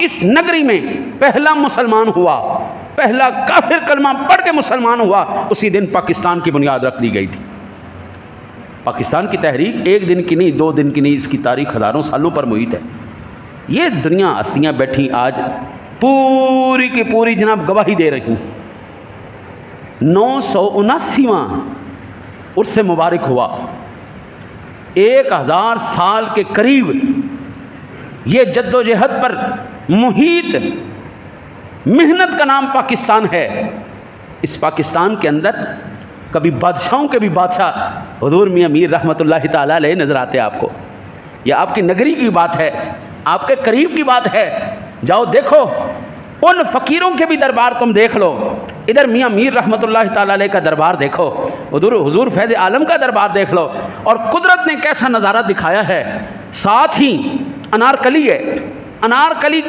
इस नगरी में पहला मुसलमान हुआ, पहला काफिर कलमा पढ़ के मुसलमान हुआ, उसी दिन पाकिस्तान की बुनियाद रख दी गई थी। पाकिस्तान की तहरीक एक दिन की नहीं, 2 दिन की नहीं, इसकी तारीख हज़ारों सालों पर मुहित है। ये दुनिया हस्तियाँ बैठी आज पूरी की पूरी जनाब गवाही दे रही। 979वां उर्स मुबारक हुआ। 1000 साल के करीब ये जद्दोजहद पर मुहित मेहनत का नाम पाकिस्तान है। इस पाकिस्तान के अंदर कभी बादशाहों के भी बादशाह हुजूर मियां मीर रहमतुल्लाहि ताला अलैह नजर आते हैं आपको। यह आपकी नगरी की बात है, आपके करीब की बात है। जाओ देखो, उन फ़कीरों के भी दरबार तुम देख लो। इधर मियां मीर रहमतुल्लाहि ताला अलैह का दरबार देखो, उधर हुजूर फैज़ आलम का दरबार देख लो, और कुदरत ने कैसा नज़ारा दिखाया है। साथ ही अनारकली है, अनारकली के